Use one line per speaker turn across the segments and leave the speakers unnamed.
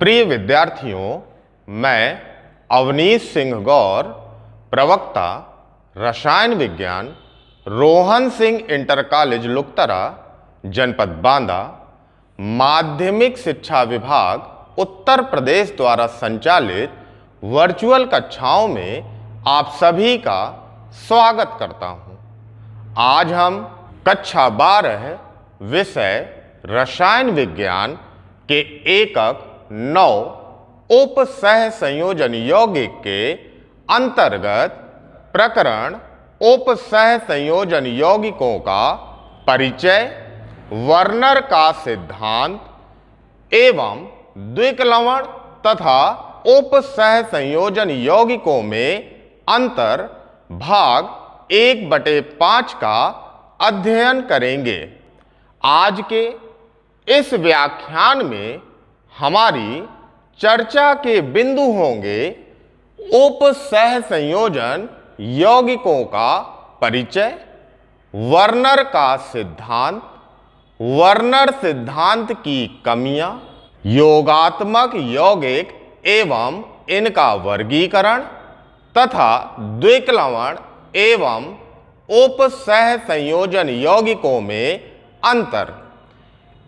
प्रिय विद्यार्थियों, मैं अवनीश सिंह गौर, प्रवक्ता रसायन विज्ञान, रोहन सिंह इंटर कॉलेज लुकतरा, जनपद बांदा, माध्यमिक शिक्षा विभाग उत्तर प्रदेश द्वारा संचालित वर्चुअल कक्षाओं में आप सभी का स्वागत करता हूं। आज हम कक्षा 12 विषय रसायन विज्ञान के एकक 9 उप सह संयोजन यौगिक के अंतर्गत प्रकरण उप सह संयोजन यौगिकों का परिचय, वर्नर का सिद्धांत एवं द्विक्लवण तथा उप सह संयोजन यौगिकों में अंतर भाग 1/5 का अध्ययन करेंगे। आज के इस व्याख्यान में हमारी चर्चा के बिंदु होंगे उप सह संयोजन यौगिकों का परिचय, वर्नर का सिद्धांत, वर्नर सिद्धांत की कमियां, योगात्मक यौगिक एवं इनका वर्गीकरण तथा द्विक्लवण एवं उप सह संयोजन यौगिकों में अंतर।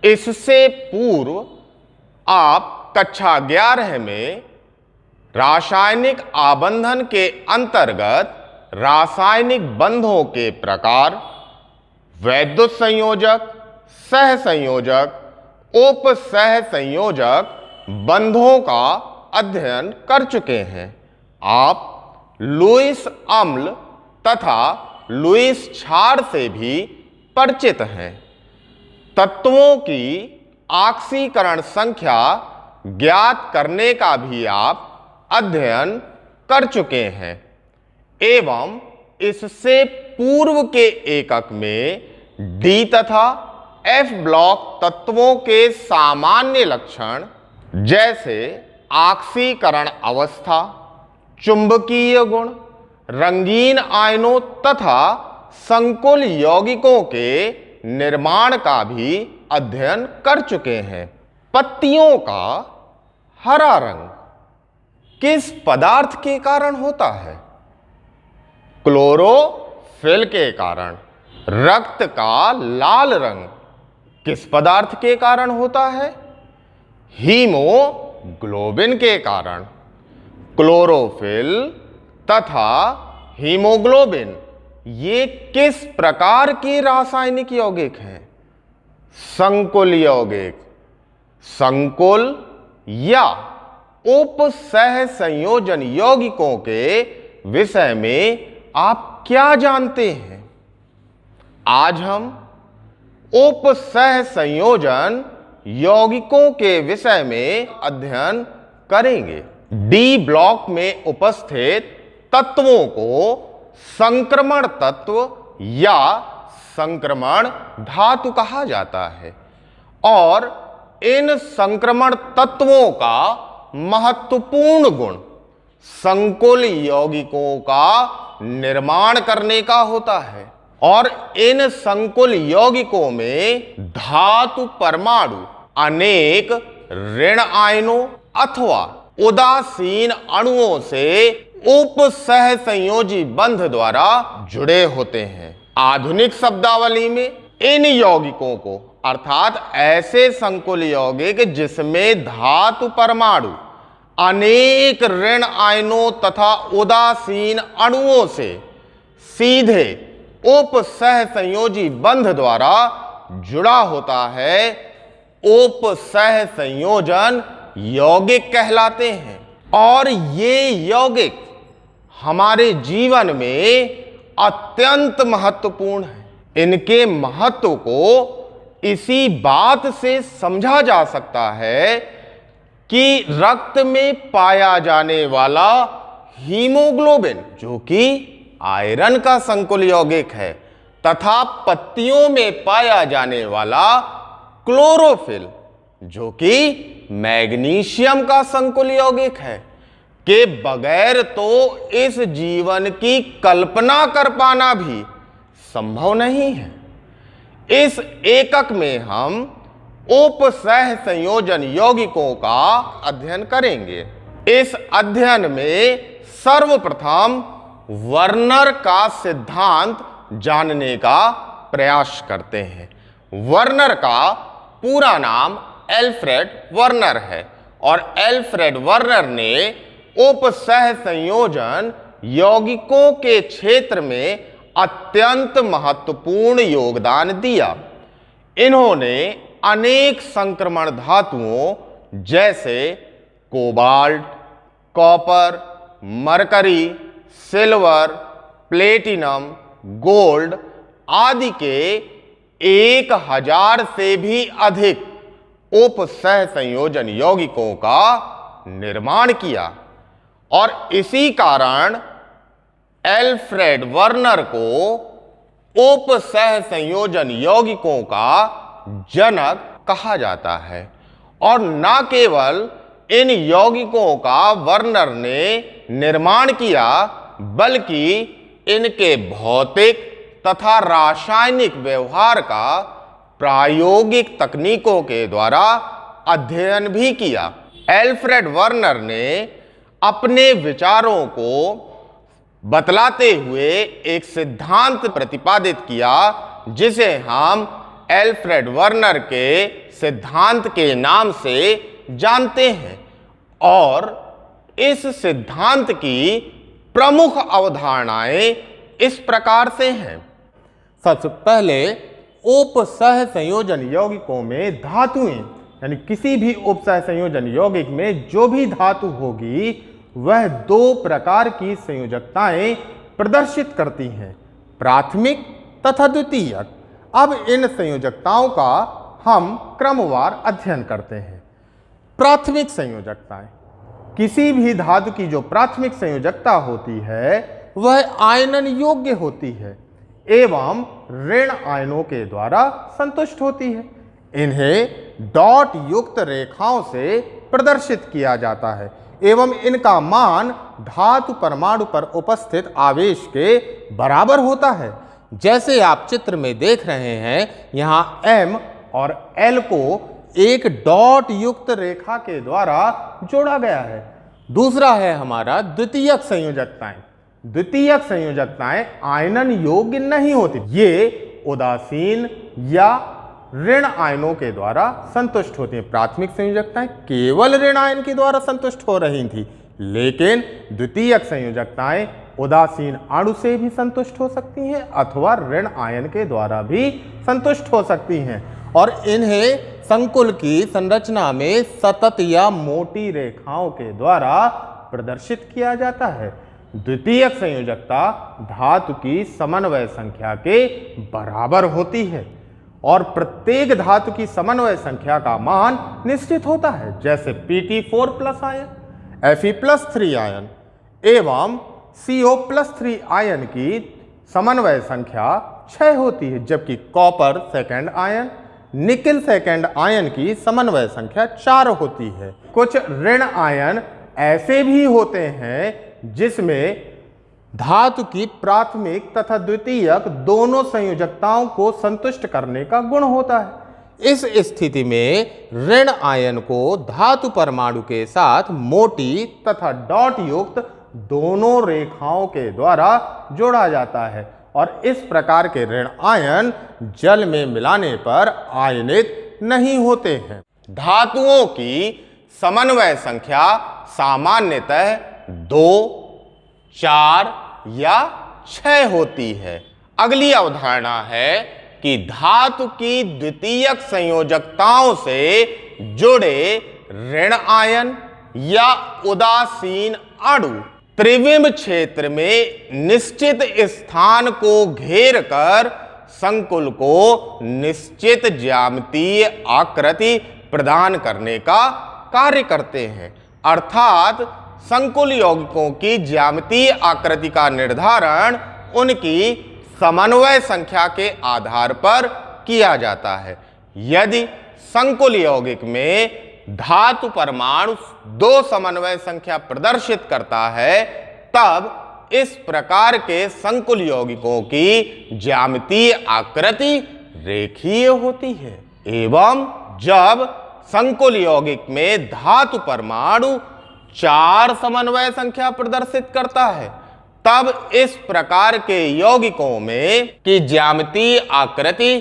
इससे पूर्व आप कक्षा 11 में रासायनिक आबंधन के अंतर्गत रासायनिक बंधों के प्रकार, वैद्युत संयोजक, सह संयोजक, उप सह संयोजक बंधों का अध्ययन कर चुके हैं। आप लुईस अम्ल तथा लुईस क्षार से भी परिचित हैं। तत्वों की ऑक्सीकरण संख्या ज्ञात करने का भी आप अध्ययन कर चुके हैं एवं इससे पूर्व के एकक में डी तथा एफ ब्लॉक तत्वों के सामान्य लक्षण जैसे ऑक्सीकरण अवस्था, चुंबकीय गुण, रंगीन आयनों तथा संकुल यौगिकों के निर्माण का भी अध्ययन कर चुके हैं। पत्तियों का हरा रंग किस पदार्थ के कारण होता है? क्लोरोफिल के कारण। रक्त का लाल रंग किस पदार्थ के कारण होता है? हीमोग्लोबिन के कारण। क्लोरोफिल तथा हीमोग्लोबिन ये किस प्रकार के रासायनिक यौगिक हैं? संकुल यौगिक। संकुल या उप सह संयोजन यौगिकों के विषय में आप क्या जानते हैं? आज हम उप सह संयोजन यौगिकों के विषय में अध्ययन करेंगे। डी ब्लॉक में उपस्थित तत्वों को संक्रमण तत्व या संक्रमण धातु कहा जाता है और इन संक्रमण तत्वों का महत्वपूर्ण गुण संकुल यौगिकों का निर्माण करने का होता है और इन संकुल यौगिकों में धातु परमाणु अनेक ऋण आयनों अथवा उदासीन अणुओं से उप सह संयोजी बंध द्वारा जुड़े होते हैं। आधुनिक शब्दावली में इन यौगिकों को अर्थात ऐसे संकुल यौगिक जिसमें धातु परमाणु अनेक ऋण आयनों तथा उदासीन अणुओं से सीधे उप सह संयोजी बंध द्वारा जुड़ा होता है, उप सह संयोजन यौगिक कहलाते हैं। और ये यौगिक हमारे जीवन में अत्यंत महत्वपूर्ण है। इनके महत्व को इसी बात से समझा जा सकता है कि रक्त में पाया जाने वाला हीमोग्लोबिन जो कि आयरन का संकुल यौगिक है तथा पत्तियों में पाया जाने वाला क्लोरोफिल जो कि मैग्नीशियम का संकुल यौगिक है के बगैर तो इस जीवन की कल्पना कर पाना भी संभव नहीं है। इस एकक में हम उपसह संयोजन यौगिकों का अध्ययन करेंगे। इस अध्ययन में सर्वप्रथम वर्नर का सिद्धांत जानने का प्रयास करते हैं। वर्नर का पूरा नाम एल्फ्रेड वर्नर है और एल्फ्रेड वर्नर ने उपसह संयोजन यौगिकों के क्षेत्र में अत्यंत महत्वपूर्ण योगदान दिया। इन्होंने अनेक संक्रमण धातुओं जैसे cobalt, copper, mercury, silver, platinum, gold आदि के 1000 से भी अधिक उपसह संयोजन यौगिकों का निर्माण किया और इसी कारण एल्फ्रेड वर्नर को उपसह संयोजन यौगिकों का जनक कहा जाता है। और न केवल इन यौगिकों का वर्नर ने निर्माण किया बल्कि इनके भौतिक तथा रासायनिक व्यवहार का प्रायोगिक तकनीकों के द्वारा अध्ययन भी किया। एल्फ्रेड वर्नर ने अपने विचारों को बतलाते हुए एक सिद्धांत प्रतिपादित किया जिसे हम एल्फ्रेड वर्नर के सिद्धांत के नाम से जानते हैं। और इस सिद्धांत की प्रमुख अवधारणाएं इस प्रकार से हैं। सबसे पहले उपसह संयोजन यौगिकों में धातुएं यानी किसी भी उपसह संयोजन यौगिक में जो भी धातु होगी वह 2 प्रकार की संयोजकताएं प्रदर्शित करती हैं, प्राथमिक तथा द्वितीयक। अब इन संयोजकताओं का हम क्रमवार अध्ययन करते हैं। प्राथमिक संयोजकताएं, किसी भी धातु की जो प्राथमिक संयोजकता होती है वह आयनन योग्य होती है एवं ऋण आयनों के द्वारा संतुष्ट होती है। इन्हें डॉट युक्त रेखाओं से प्रदर्शित किया जाता है एवं इनका मान धातु परमाणु पर उपस्थित आवेश के बराबर होता है। जैसे आप चित्र में देख रहे हैं, यहाँ M और L को एक डॉट युक्त रेखा के द्वारा जोड़ा गया है। दूसरा है हमारा द्वितीयक संयोजकताएं। द्वितीयक संयोजकताएं आयनन योग्य नहीं होती, ये उदासीन या ऋण आयनों के द्वारा संतुष्ट होती हैं। प्राथमिक संयोजकताएं केवल ऋण आयन के द्वारा संतुष्ट हो रही थी, लेकिन द्वितीयक संयोजकताएं उदासीन अणु से भी संतुष्ट हो सकती हैं अथवा ऋण आयन के द्वारा भी संतुष्ट हो सकती हैं और इन्हें संकुल की संरचना में सतत या मोटी रेखाओं के द्वारा प्रदर्शित किया जाता है। द्वितीयक संयोजकता धातु की समन्वय संख्या के बराबर होती है और प्रत्येक धातु की समन्वय संख्या का मान निश्चित होता है, जैसे Pt4+ आयन, Fe+3 आयन एवं CO+3 आयन की समन्वय संख्या 6 होती है, जबकि copper second ion, nickel second ion की समन्वय संख्या 4 होती है। कुछ ऋण आयन ऐसे भी होते हैं जिसमें धातु की प्राथमिक तथा द्वितीयक दोनों संयोजकताओं को संतुष्ट करने का गुण होता है। इस स्थिति में ऋण आयन को धातु परमाणु के साथ मोटी तथा डॉट युक्त दोनों रेखाओं के द्वारा जोड़ा जाता है और इस प्रकार के ऋण आयन जल में मिलाने पर आयनित नहीं होते हैं। धातुओं की समन्वय संख्या सामान्यतः 2, 4 या 6 होती है। अगली अवधारणा है कि धातु की द्वितीयक संयोजकताओं से जुड़े ऋण आयन या उदासीन अणु त्रिविम क्षेत्र में निश्चित स्थान को घेर कर संकुल को निश्चित ज्यामितीय आकृति प्रदान करने का कार्य करते हैं। अर्थात संकुल यौगिकों की ज्यामितीय आकृति का निर्धारण उनकी समन्वय संख्या के आधार पर किया जाता है। यदि संकुल यौगिक में धातु परमाणु 2 समन्वय संख्या प्रदर्शित करता है, तब इस प्रकार के संकुल यौगिकों की ज्यामितीय आकृति रेखीय होती है एवं जब संकुल यौगिक में धातु परमाणु 4 समन्वय संख्या प्रदर्शित करता है, तब इस प्रकार के यौगिकों में की ज्यामितीय आकृति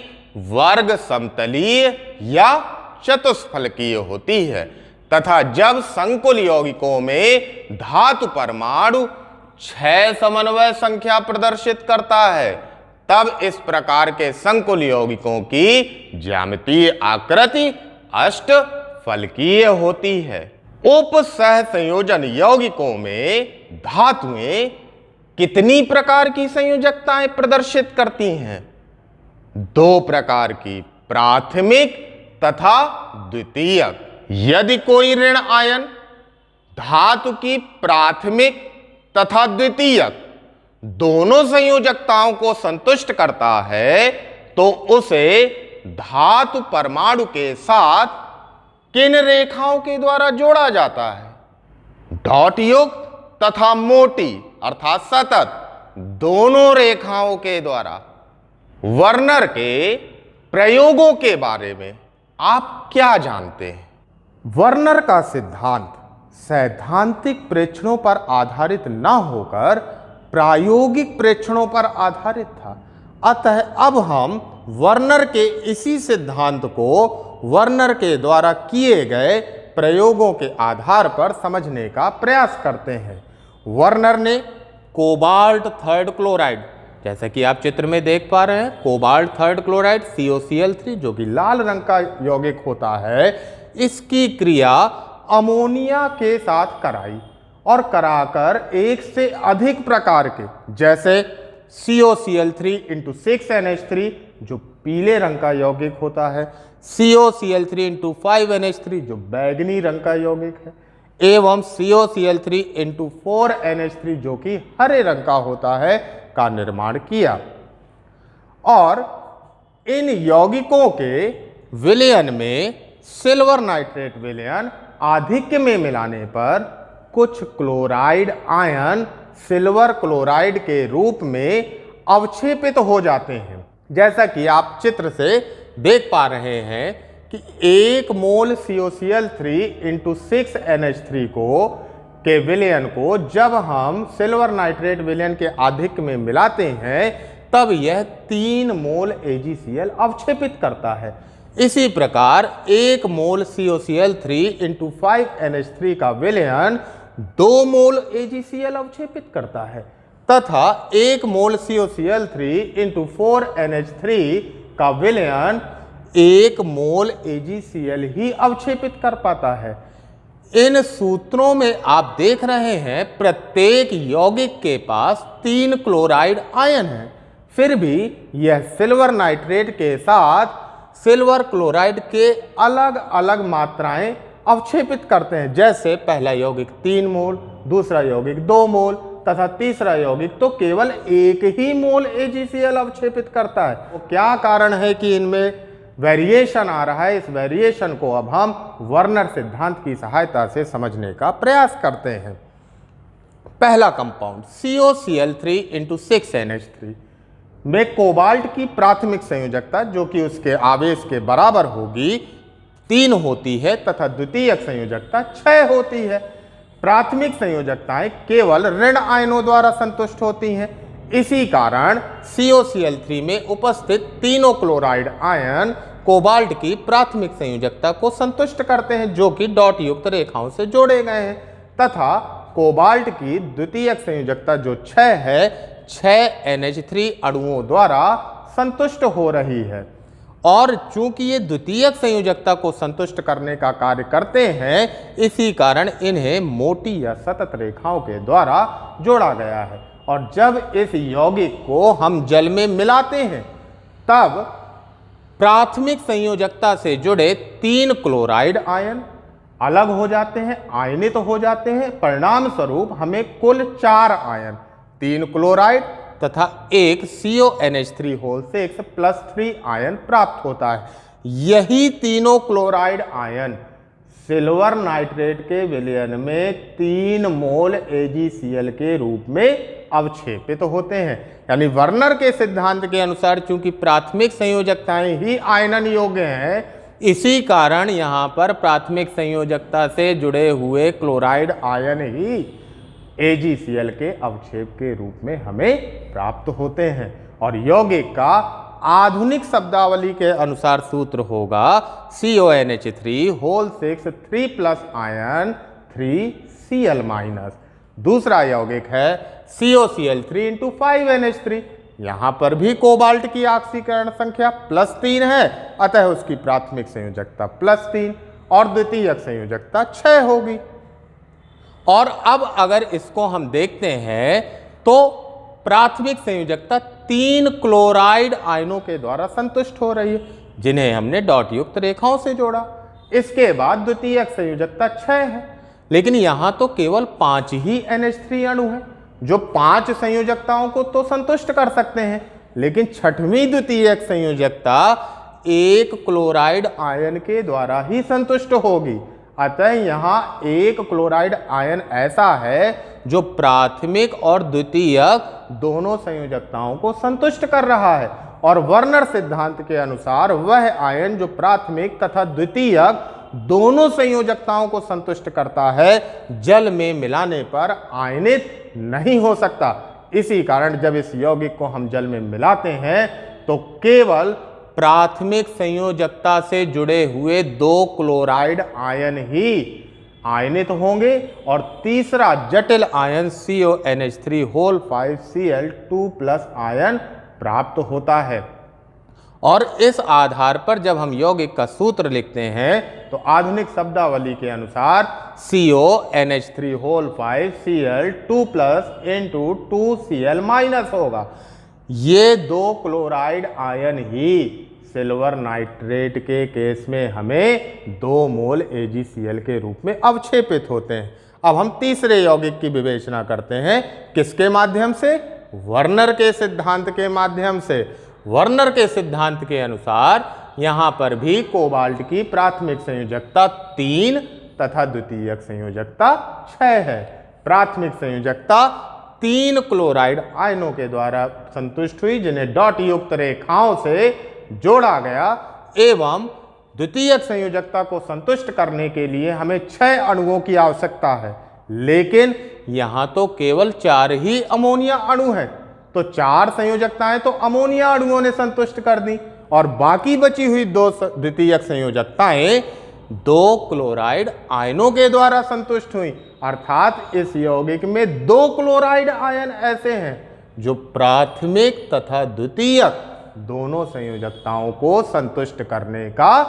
वर्ग समतलीय या चतुष्फलकीय होती है, तथा जब संकुल यौगिकों में धातु परमाणु 6 समन्वय संख्या प्रदर्शित करता है, तब इस प्रकार के संकुल यौगिकों की ज्यामितीय आकृति अष्टफलकीय होती है। उप सह संयोजन यौगिकों में धातुएं कितनी प्रकार की संयोजकताएं प्रदर्शित करती हैं? 2 प्रकार की, प्राथमिक तथा द्वितीयक। यदि कोई ऋण आयन धातु की प्राथमिक तथा द्वितीयक दोनों संयोजकताओं को संतुष्ट करता है, तो उसे धातु परमाणु के साथ किन रेखाओं के द्वारा जोड़ा जाता है? डॉट युक्त तथा मोटी अर्थात सतत दोनों रेखाओं के द्वारा। वर्नर के प्रयोगों के बारे में आप क्या जानते हैं?
वर्नर का सिद्धांत सैद्धांतिक प्रेक्षणों पर आधारित न होकर प्रायोगिक प्रेक्षणों पर आधारित था। अतः अब हम वर्नर के इसी सिद्धांत को वर्नर के द्वारा किए गए प्रयोगों के आधार पर समझने का प्रयास करते हैं। वर्नर ने कोबाल्ट थर्ड क्लोराइड, जैसा कि आप चित्र में देख पा रहे हैं, कोबाल्ट थर्ड क्लोराइड COCl3 जो कि लाल रंग का यौगिक होता है, इसकी क्रिया अमोनिया के साथ कराई और कराकर एक से अधिक प्रकार के, जैसे COCl3 × 6NH3 जो पीले रंग का यौगिक होता है, COCl3 × 5NH3 जो बैगनी रंग का यौगिक है, एवं COCl3 × 4NH3 जो कि हरे रंग का होता है, का निर्माण किया। और इन यौगिकों के विलयन में सिल्वर नाइट्रेट विलयन आधिक्य में मिलाने पर कुछ क्लोराइड आयन सिल्वर क्लोराइड के रूप में अवक्षेपित हो जाते हैं। जैसा कि आप चित्र से देख पा रहे हैं कि 1 मोल COCl3 × 6NH3 के विलयन को जब हम सिल्वर नाइट्रेट विलयन के आधिक्य में मिलाते हैं, तब यह 3 मोल AgCl अवक्षेपित करता है। इसी प्रकार 1 मोल COCl3 × 5NH3 का विलयन 2 मोल AgCl अवक्षेपित करता है, तथा 1 मोल COCl3 × 4NH3 का विलयन 1 मोल AgCl ही अवक्षेपित कर पाता है। इन सूत्रों में आप देख रहे हैं प्रत्येक यौगिक के पास 3 क्लोराइड आयन हैं, फिर भी यह सिल्वर नाइट्रेट के साथ सिल्वर क्लोराइड के अलग अलग मात्राएं अवक्षेपित करते हैं। जैसे पहला यौगिक 3 मोल, दूसरा यौगिक 2 मोल तथा तीसरा यौगिक तो केवल 1 ही मोल AgCl अवक्षेपित करता है। तो क्या कारण है कि इनमें वेरिएशन आ रहा है? इस वेरिएशन को अब हम वर्नर सिद्धांत की सहायता से समझने का प्रयास करते हैं। पहला कंपाउंड COCl3 × 6NH3 में कोबाल्ट की प्राथमिक संयोजकता, जो कि उसके आवेश के बराबर होगी, 3 होती है तथा द्वितीयक संयोजकता 6 होती है। प्राथमिक संयोजकताएं केवल ऋण आयनों द्वारा संतुष्ट होती हैं। इसी कारण COCl3 में उपस्थित तीनों क्लोराइड आयन कोबाल्ट की प्राथमिक संयोजकता को संतुष्ट करते हैं, जो कि डॉट युक्त रेखाओं से जोड़े गए हैं, तथा कोबाल्ट की द्वितीयक संयोजकता जो 6 है, 6NH3 अणुओं द्वारा संतुष्ट हो रही है। और चूंकि ये द्वितीयक संयोजकता को संतुष्ट करने का कार्य करते हैं, इसी कारण इन्हें मोटी या सतत रेखाओं के द्वारा जोड़ा गया है। और जब इस यौगिक को हम जल में मिलाते हैं, तब प्राथमिक संयोजकता से जुड़े 3 क्लोराइड आयन अलग हो जाते हैं, आयनित हो जाते हैं। परिणाम स्वरूप हमें कुल 4 आयन, 3 क्लोराइड तथा 1 CONH3 प्लस 3 आयन प्राप्त होता है। यही तीनों क्लोराइड आयन सिल्वर नाइट्रेट के विलयन में 3 मोल AgCl के रूप में अवक्षेपित होते हैं। यानी वर्नर के सिद्धांत के अनुसार चूंकि प्राथमिक संयोजकताएं ही आयनन योग्य हैं, इसी कारण यहाँ पर प्राथमिक संयोजकता से जुड़े हुए क्लोराइड आयन ही AgCl के अवक्षेप के रूप में हमें प्राप्त होते हैं। और यौगिक का आधुनिक शब्दावली के अनुसार सूत्र होगा CONH3 होल 6 3+ आयन 3Cl-। दूसरा यौगिक है COCl3 × 5NH3। यहां पर भी कोबाल्ट की ऑक्सीकरण संख्या +3 है, अतः उसकी प्राथमिक संयोजकता +3 और द्वितीयक संयोजकता 6 होगी। और अब अगर इसको हम देखते हैं तो प्राथमिक संयोजकता 3 क्लोराइड आयनों के द्वारा संतुष्ट हो रही है, जिन्हें हमने डॉट युक्त रेखाओं से जोड़ा। इसके बाद द्वितीयक संयोजकता 6 है, लेकिन यहां तो केवल 5 ही NH3 अणु हैं, जो 5 संयोजकताओं को तो संतुष्ट कर सकते हैं, लेकिन छठवीं द्वितीयक संयोजकता 1 क्लोराइड आयन के द्वारा ही संतुष्ट होगी। अतः यहाँ एक क्लोराइड आयन ऐसा है जो प्राथमिक और द्वितीयक दोनों संयोजकताओं को संतुष्ट कर रहा है, और वर्नर सिद्धांत के अनुसार वह आयन जो प्राथमिक तथा द्वितीयक दोनों संयोजकताओं को संतुष्ट करता है, जल में मिलाने पर आयनित नहीं हो सकता। इसी कारण जब इस यौगिक को हम जल में मिलाते हैं तो केवल प्राथमिक संयोजकता से जुड़े हुए 2 क्लोराइड आयन ही आयनित होंगे और तीसरा जटिल ion CONH3 whole 5 Cl2+ ion प्राप्त होता है। और इस आधार पर जब हम यौगिक का सूत्र लिखते हैं तो आधुनिक शब्दावली के अनुसार CONH3 होल 5 Cl2+ × 2Cl- होगा। ये 2 क्लोराइड आयन ही सिल्वर नाइट्रेट के केस में हमें 2 मोल AgCl के रूप में अवक्षेपित होते हैं। अब हम तीसरे यौगिक की विवेचना करते हैं, किसके माध्यम से? वर्नर के सिद्धांत के माध्यम से। वर्नर के सिद्धांत के अनुसार यहां पर भी कोबाल्ट की प्राथमिक संयोजकता 3 तथा द्वितीयक संयोजकता 6 है। प्राथमिक संयोजकता 3 क्लोराइड आयनों के द्वारा संतुष्ट हुई, जिन्हें डॉट युक्त रेखाओं से जोड़ा गया, एवं द्वितीयक संयोजकता को संतुष्ट करने के लिए हमें 6 अणुओं की आवश्यकता है, लेकिन यहां तो केवल 4 ही अमोनिया अणु हैं। तो 4 संयोजकताएं तो अमोनिया अणुओं ने संतुष्ट कर दी, और बाकी बची हुई 2 द्वितीयक संयोजकताएं 2 क्लोराइड आयनों के द्वारा संतुष्ट हुई। अर्थात इस यौगिक में 2 क्लोराइड आयन ऐसे हैं जो प्राथमिक तथा द्वितीयक दोनों संयोजकताओं को संतुष्ट करने का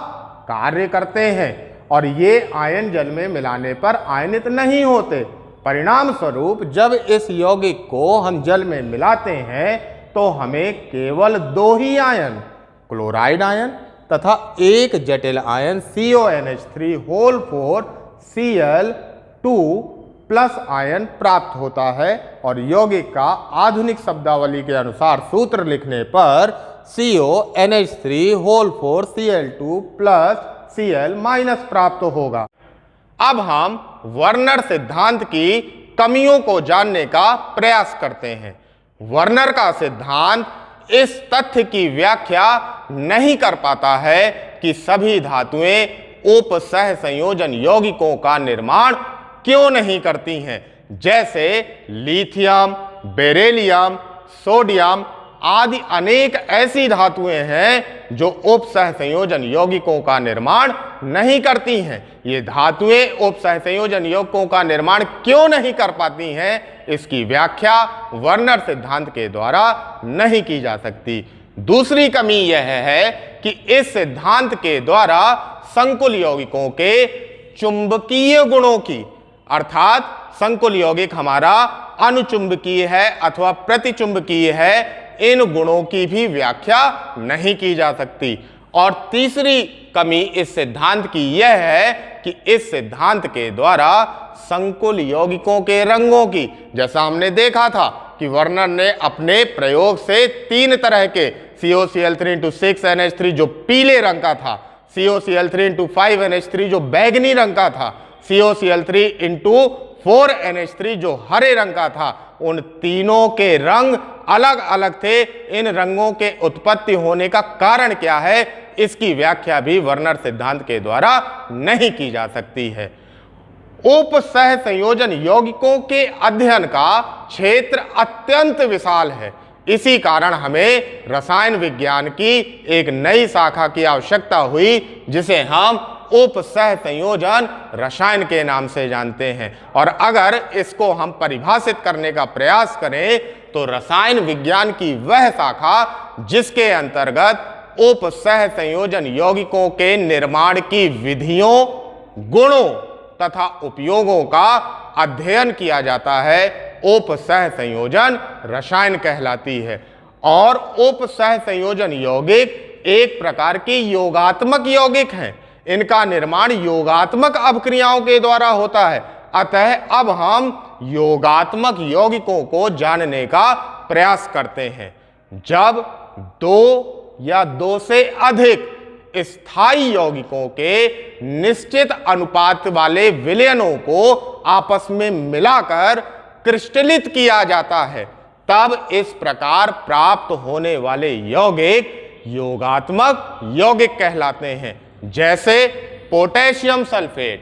कार्य करते हैं, और ये आयन जल में मिलाने पर आयनित नहीं होते। परिणाम स्वरूप जब इस यौगिक को हम जल में मिलाते हैं तो हमें केवल 2 ही आयन, क्लोराइड आयन तथा एक जटिल ion CONH3 whole 4 Cl2+ ion प्राप्त होता है। और यौगिक का आधुनिक शब्दावली के अनुसार सूत्र लिखने पर CONH3 होल 4 Cl2+ Cl- प्राप्त होगा। अब हम वर्नर सिद्धांत की कमियों को जानने का प्रयास करते हैं। वर्नर का सिद्धांत इस तथ्य की व्याख्या नहीं कर पाता है कि सभी धातुएं उपसह संयोजन यौगिकों का निर्माण क्यों नहीं करती हैं। जैसे लिथियम, बेरिलियम, सोडियम आदि अनेक ऐसी धातुएं हैं जो उपसह संयोजन यौगिकों का निर्माण नहीं करती हैं। ये धातुएं उपसह संयोजन यौगिकों का निर्माण क्यों नहीं कर पाती हैं, इसकी व्याख्या वर्नर सिद्धांत के द्वारा नहीं की जा सकती। दूसरी कमी यह है कि इस सिद्धांत के द्वारा संकुल यौगिकों के चुंबकीय गुणों की, अर्थात संकुल यौगिक हमारा अनुचुंबकीय है अथवा प्रतिचुंबकीय है, इन गुणों की भी व्याख्या नहीं की जा सकती। और तीसरी कमी इस सिद्धांत की यह है कि इस सिद्धांत के द्वारा संकुल यौगिकों के रंगों की, जैसा हमने देखा था कि वर्नर ने अपने प्रयोग से 3 तरह के COCl3 × 6NH3 जो पीले रंग का था, COCl3 × 5NH3 जो बैगनी रंग का था, COCl3 × 4NH3 जो हरे रंग का था, उन तीनों के रंग अलग अलग थे। इन रंगों के उत्पत्ति होने का कारण क्या है,
इसकी व्याख्या भी वर्नर सिद्धांत के द्वारा नहीं की जा सकती है। उप सह संयोजन यौगिकों के अध्ययन का क्षेत्र अत्यंत विशाल है। इसी कारण हमें रसायन विज्ञान की एक नई शाखा की आवश्यकता हुई, जिसे हम उप सह संयोजन रसायन के नाम से जानते हैं। और अगर इसको हम परिभाषित करने का प्रयास करें तो रसायन विज्ञान की वह शाखा जिसके अंतर्गत उप सह संयोजन यौगिकों के निर्माण की विधियों, गुणों तथा उपयोगों का अध्ययन किया जाता है, उप सह संयोजन रसायन कहलाती है। और उप सह संयोजन यौगिक एक प्रकार के योगात्मक यौगिक हैं। इनका निर्माण योगात्मक अपक्रियाओं के द्वारा होता है। अतः अब हम योगात्मक यौगिकों को जानने का प्रयास करते हैं। जब दो या दो से अधिक स्थायी यौगिकों के निश्चित अनुपात वाले विलयनों को आपस में मिलाकर क्रिस्टलित किया जाता है, तब इस प्रकार प्राप्त होने वाले यौगिक योगात्मक यौगिक कहलाते हैं। जैसे पोटेशियम सल्फेट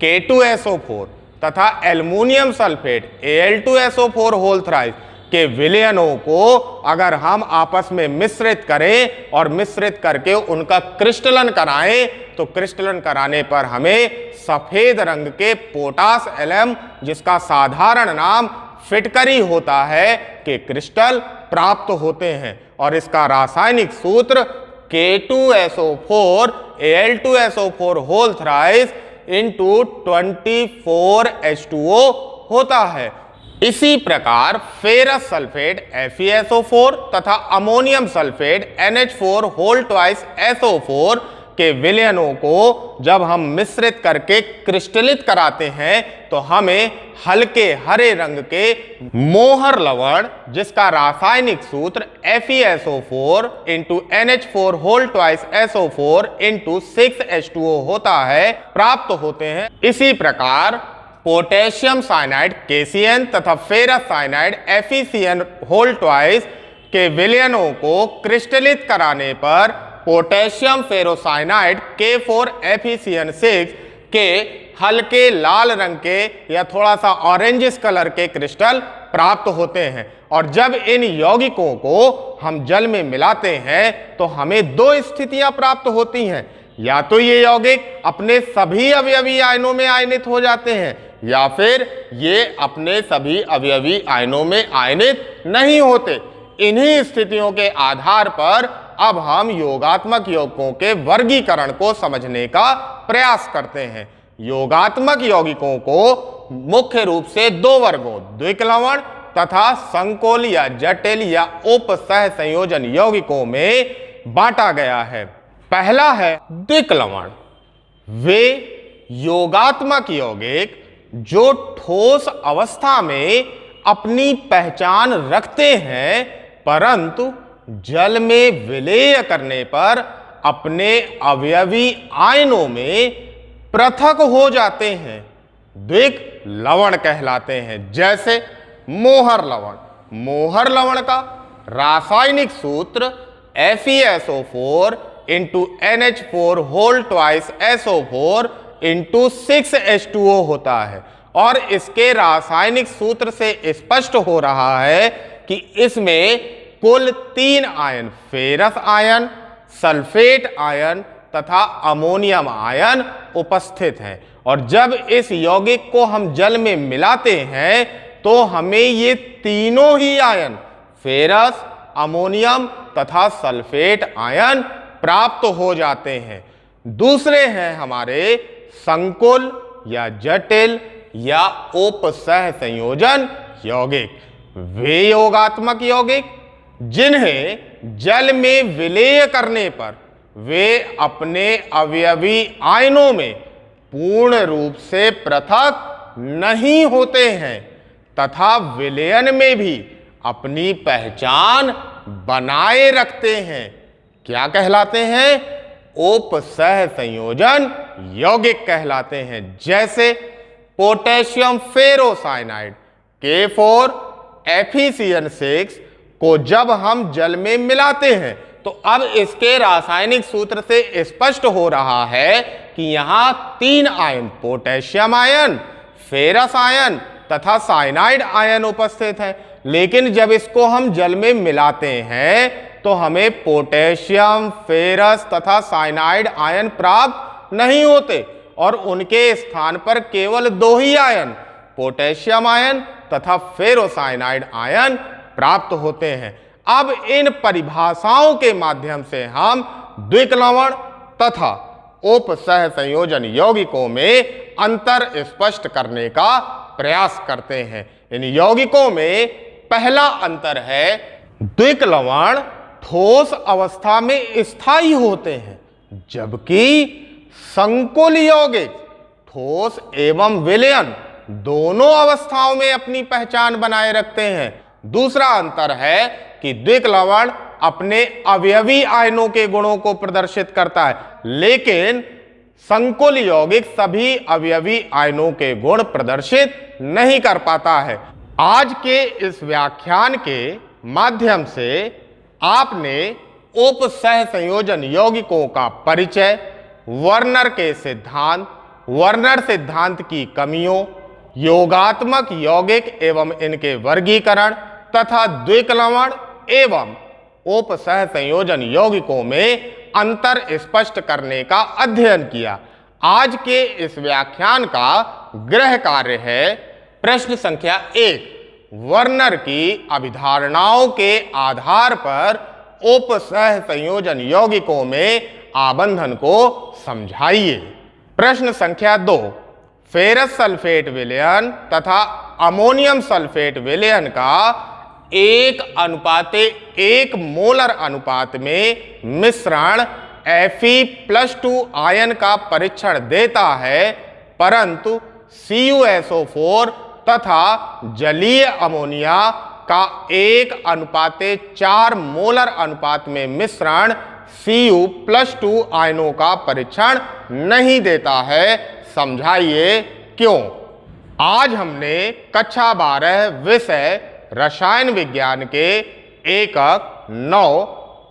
K2SO4 तथा aluminium sulphate Al2SO4 whole thrice के विलयनों को अगर हम आपस में मिश्रित करें और मिश्रित करके उनका क्रिस्टलन कराएं, तो क्रिस्टलन कराने पर हमें सफेद रंग के पोटास एलम, जिसका साधारण नाम फिटकरी होता है, के क्रिस्टल प्राप्त होते हैं। और इसका रासायनिक सूत्र K2SO4 Al2SO4 whole thrice into 24H2O होता है। इसी प्रकार फेरस सल्फेट FeSO4 तथा ammonium sulphate NH4 whole twice SO4 के विलयनों को जब हम मिश्रित करके क्रिस्टलित कराते हैं तो हमें हल्के हरे रंग के मोहर लवण, जिसका रासायनिक सूत्र FeSO4 into NH4 whole twice SO4 into 6H2O होता है, प्राप्त होते हैं। इसी प्रकार पोटेशियम साइनाइड KCN तथा ferrous cyanide FeCN whole twice के विलयनों को क्रिस्टलित कराने पर पोटेशियम फेरोसाइनाइड K4FeCN6 के हल्के लाल रंग के या थोड़ा सा ऑरेंजिस कलर के क्रिस्टल प्राप्त होते हैं। और जब इन यौगिकों को हम जल में मिलाते हैं तो हमें दो स्थितियां प्राप्त होती हैं। या तो ये यौगिक अपने सभी अवयवी आयनों में आयनित हो जाते हैं, या फिर ये अपने सभी अवयवी आयनों में आयनित नहीं होते। इन्हीं स्थितियों के आधार पर अब हम योगात्मक यौगिकों के वर्गीकरण को समझने का प्रयास करते हैं। योगात्मक यौगिकों को मुख्य रूप से दो वर्गों, द्विक लवण तथा संकोल या जटिल या उप सह संयोजन यौगिकों में बांटा गया है। पहला है द्विक लवण। वे योगात्मक यौगिक जो ठोस अवस्था में अपनी पहचान रखते हैं, परंतु जल में विलेय करने पर अपने अवयवी आयनों में पृथक हो जाते हैं, द्विक लवण कहलाते हैं। जैसे मोहर लवण। मोहर लवण का रासायनिक सूत्र FeSO4 into NH4 whole twice SO4 into 6H2O होता है। और इसके रासायनिक सूत्र से स्पष्ट हो रहा है कि इसमें कुल 3 ion, ferrous ion, sulphate ion तथा अमोनियम आयन उपस्थित हैं। और जब इस यौगिक को हम जल में मिलाते हैं तो हमें ये तीनों ही आयन, फेरस, अमोनियम तथा सल्फेट आयन प्राप्त हो जाते हैं। दूसरे हैं हमारे संकुल या जटिल या उप सह संयोजन यौगिक। वे योगात्मक यौगिक जिन्हें जल में विलेय करने पर वे अपने अवयवी आयनों में पूर्ण रूप से पृथक नहीं होते हैं तथा विलयन में भी अपनी पहचान बनाए रखते हैं। क्या कहलाते हैं? उप सह संयोजन यौगिक कहलाते हैं। जैसे पोटेशियम फेरोसाइनाइड K4FeCN6 को जब हम जल में मिलाते हैं तो अब इसके रासायनिक सूत्र से स्पष्ट हो रहा है कि यहां 3 ion, potassium ion, ferrous ion तथा साइनाइड आयन उपस्थित है। लेकिन जब इसको हम जल में मिलाते हैं तो हमें पोटेशियम, फेरस तथा साइनाइड आयन प्राप्त नहीं होते और उनके स्थान पर केवल 2 ही आयन, पोटेशियम आयन तथा फेरोसाइनाइड आयन प्राप्त होते हैं। अब इन परिभाषाओं के माध्यम से हम द्विक लवण तथा उप सह संयोजन यौगिकों में अंतर स्पष्ट करने का प्रयास करते हैं। इन यौगिकों में पहला अंतर है, द्विक लवण ठोस अवस्था में स्थायी होते हैं, जबकि संकुल यौगिक ठोस एवं विलयन दोनों अवस्थाओं में अपनी पहचान बनाए रखते हैं। दूसरा अंतर है कि द्विक लवण अपने अवयवी आयनों के गुणों को प्रदर्शित करता है, लेकिन संकुल यौगिक सभी अवयवी आयनों के गुण प्रदर्शित नहीं कर पाता है। आज के इस व्याख्यान के माध्यम से आपने उप सह संयोजन यौगिकों का परिचय, वर्नर के सिद्धांत, वर्नर सिद्धांत की कमियों, योगात्मक यौगिक एवं इनके वर्गीकरण तथा द्विक लवण एवं उप सह संयोजन यौगिकों में अंतर स्पष्ट करने का अध्ययन किया। आज के इस व्याख्यान का गृह कार्य है प्रश्न संख्या 1, वर्नर की अभिधारणाओं के आधार पर उप सह संयोजन यौगिकों में आबंधन को समझाइए। प्रश्न संख्या 2, फेरस सल्फेट विलयन तथा अमोनियम सल्फेट विलयन का 1:1 मोलर अनुपात में मिश्रण Fe+2 आयन का परीक्षण देता है, परंतु CuSO4 तथा जलीय अमोनिया का 1:4 मोलर अनुपात में मिश्रण Cu+2 आयनों का परीक्षण नहीं देता है। समझाइए क्यों। आज हमने कक्षा 12 विषय रसायन विज्ञान के एकक 9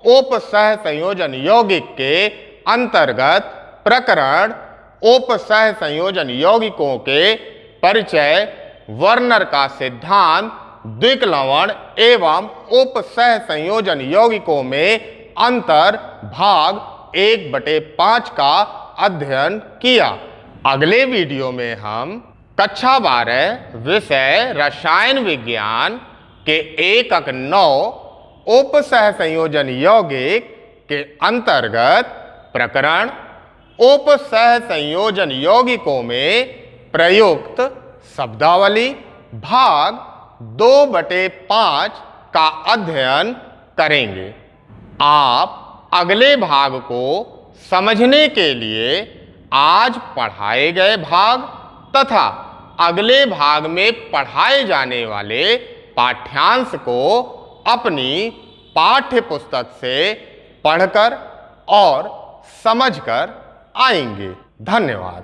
उप सह संयोजन यौगिक के अंतर्गत प्रकरण उप सह संयोजन यौगिकों के परिचय, वर्नर का सिद्धांत, द्विक लवण एवं उप सह संयोजन यौगिकों में अंतर भाग 1/5 का अध्ययन किया। अगले वीडियो में हम कक्षा 12 विषय रसायन विज्ञान के एकक 9 उप सह संयोजन यौगिक के अंतर्गत प्रकरण उप सह संयोजन यौगिकों में प्रयुक्त शब्दावली भाग 2/5 का अध्ययन करेंगे। आप अगले भाग को समझने के लिए आज पढ़ाए गए भाग तथा अगले भाग में पढ़ाए जाने वाले पाठ्यांश को अपनी पाठ्य पुस्तक से पढ़कर और समझकर आएंगे। धन्यवाद।